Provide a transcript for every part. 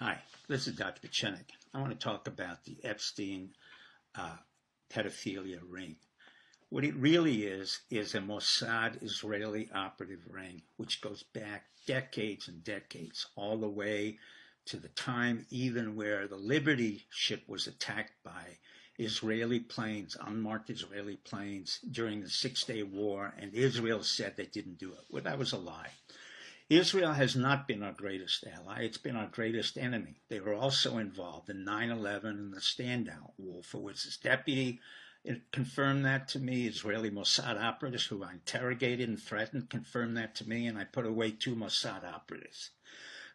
Hi, this is Dr. Pechenik. I want to talk about the Epstein uh, pedophilia ring. What it really is a Mossad Israeli operative ring, which goes back decades and decades, all the way to the time even where the Liberty ship was attacked by Israeli planes, unmarked Israeli planes, during the Six-Day War, and Israel said they didn't do it. Well, that was a lie. Israel has not been our greatest ally. It's been our greatest enemy. They were also involved in 9/11 and the Standout. Wolfowitz's deputy confirmed that to me. Israeli Mossad operatives who I interrogated and threatened confirmed that to me, and I put away 2 Mossad operatives.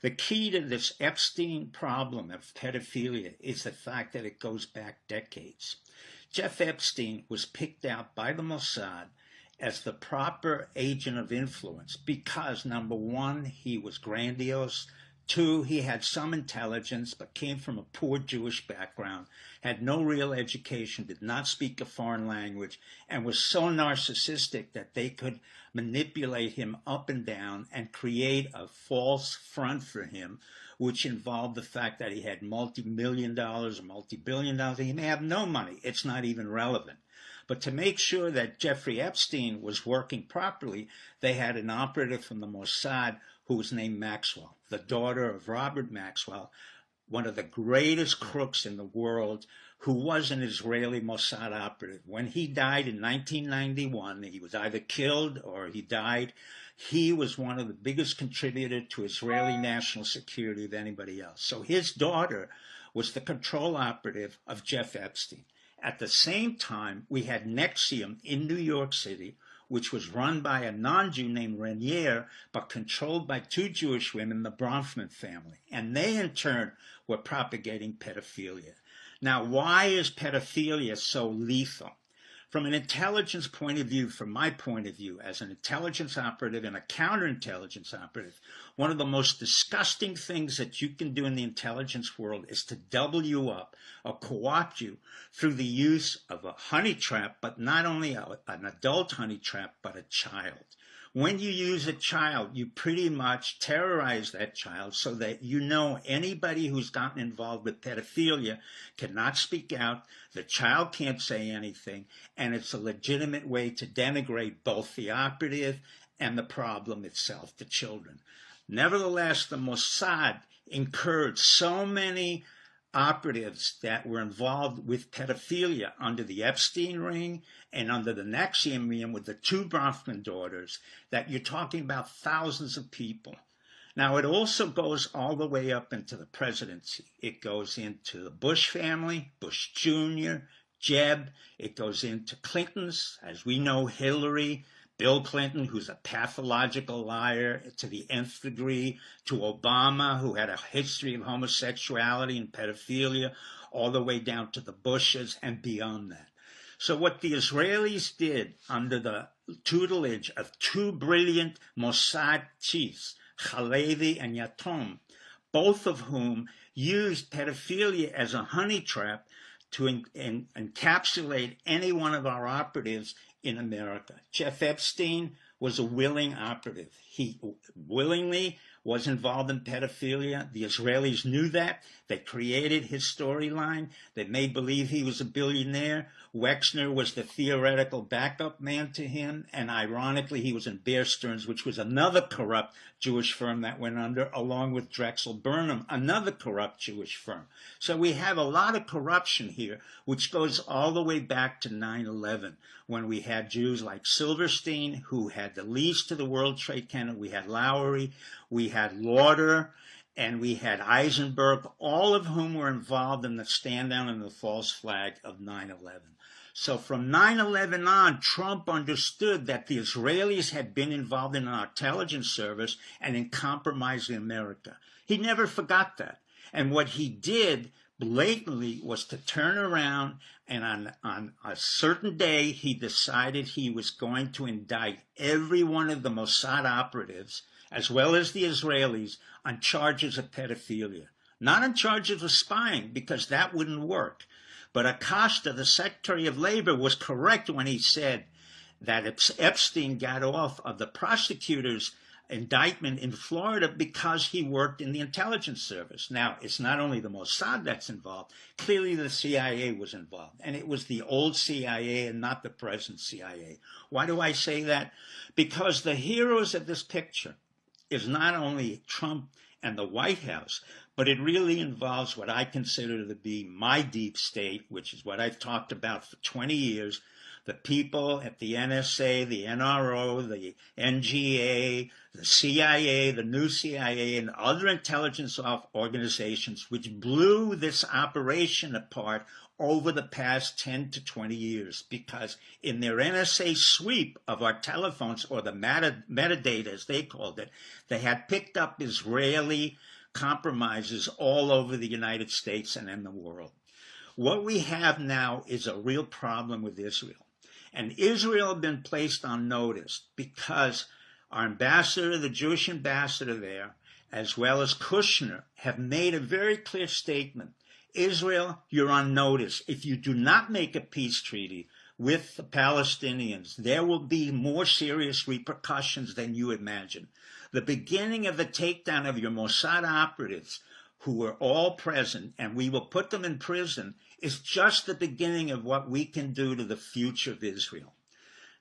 The key to this Epstein problem of pedophilia is the fact that it goes back decades. Jeff Epstein was picked out by the Mossad as the proper agent of influence because, number one, he was grandiose. 2, he had some intelligence but came from a poor Jewish background, had no real education, did not speak a foreign language, and was so narcissistic that they could manipulate him up and down and create a false front for him, which involved the fact that he had multi-million dollars or multi-billion dollars. He may have no money. It's not even relevant. But to make sure that Jeffrey Epstein was working properly, they had an operative from the Mossad who was named Maxwell, the daughter of Robert Maxwell, one of the greatest crooks in the world, who was an Israeli Mossad operative. When he died in 1991, he was either killed or he died. He was one of the biggest contributors to Israeli national security of anybody else. So his daughter was the control operative of Jeff Epstein. At the same time, we had NXIVM in New York City, which was run by a non-Jew named Renier, but controlled by 2 Jewish women, the Bronfman family. And they, in turn, were propagating pedophilia. Now, why is pedophilia so lethal? From an intelligence point of view, from my point of view, as an intelligence operative and a counterintelligence operative, one of the most disgusting things that you can do in the intelligence world is to double you up or co-opt you through the use of a honey trap, but not only an adult honey trap, but a child. When you use a child, you pretty much terrorize that child so that you know anybody who's gotten involved with pedophilia cannot speak out, the child can't say anything, and it's a legitimate way to denigrate both the operative and the problem itself, the children. Nevertheless, the Mossad incurred so many operatives that were involved with pedophilia under the Epstein ring and under the NXIVM ring with the 2 Bronfman daughters that you're talking about thousands of people. Now, it also goes all the way up into the presidency. It goes into the Bush family, Bush Jr., Jeb. It goes into Clinton's, as we know, Hillary, Bill Clinton, who's a pathological liar to the nth degree, to Obama, who had a history of homosexuality and pedophilia, all the way down to the Bushes and beyond that. So what the Israelis did under the tutelage of 2 brilliant Mossad chiefs, Halevi and Yatom, both of whom used pedophilia as a honey trap to encapsulate any one of our operatives in America. Jeff Epstein was a willing operative. He willingly was involved in pedophilia. The Israelis knew that. They created his storyline. They made believe he was a billionaire. Wexner was the theoretical backup man to him. And ironically, he was in Bear Stearns, which was another corrupt Jewish firm that went under, along with Drexel Burnham, another corrupt Jewish firm. So we have a lot of corruption here, which goes all the way back to 9/11, when we had Jews like Silverstein, who had the lease to the World Trade Center. We had Lowry, we had Lauder, and we had Eisenberg, all of whom were involved in the stand down and the false flag of 9/11. So from 9/11 on, Trump understood that the Israelis had been involved in our intelligence service and in compromising America. He never forgot that. And what he did blatantly was to turn around, and on a certain day, he decided he was going to indict every one of the Mossad operatives, as well as the Israelis, on charges of pedophilia. Not on charges of spying, because that wouldn't work. But Acosta, the Secretary of Labor, was correct when he said that Epstein got off of the prosecutors' indictment in Florida because he worked in the intelligence service. Now, it's not only the Mossad that's involved, clearly the CIA was involved. And it was the old CIA and not the present CIA. Why do I say that? Because the heroes of this picture is not only Trump and the White House, but it really involves what I consider to be my deep state, which is what I've talked about for 20 years, the people at the NSA, the NRO, the NGA, the CIA, the new CIA, and other intelligence organizations which blew this operation apart over the past 10 to 20 years, because in their NSA sweep of our telephones, or the metadata as they called it, they had picked up Israeli compromises all over the United States and in the world. What we have now is a real problem with Israel. And Israel has been placed on notice because our ambassador, the Jewish ambassador there, as well as Kushner, have made a very clear statement. Israel, you're on notice. If you do not make a peace treaty with the Palestinians, there will be more serious repercussions than you imagine. The beginning of the takedown of your Mossad operatives, who were all present, and we will put them in prison, is just the beginning of what we can do to the future of Israel.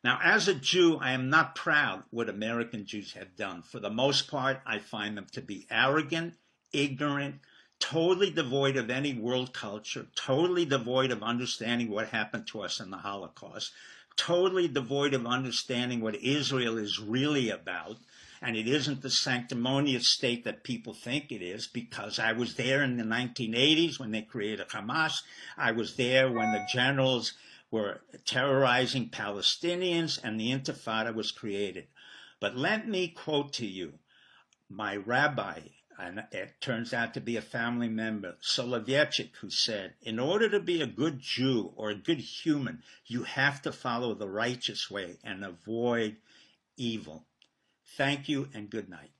Now, as a Jew, I am not proud what American Jews have done. For the most part, I find them to be arrogant, ignorant, totally devoid of any world culture, totally devoid of understanding what happened to us in the Holocaust, totally devoid of understanding what Israel is really about. And it isn't the sanctimonious state that people think it is, because I was there in the 1980s when they created Hamas. I was there when the generals were terrorizing Palestinians and the Intifada was created. But let me quote to you my rabbi, and it turns out to be a family member, Soloveitchik, who said, in order to be a good Jew or a good human, you have to follow the righteous way and avoid evil. Thank you and good night.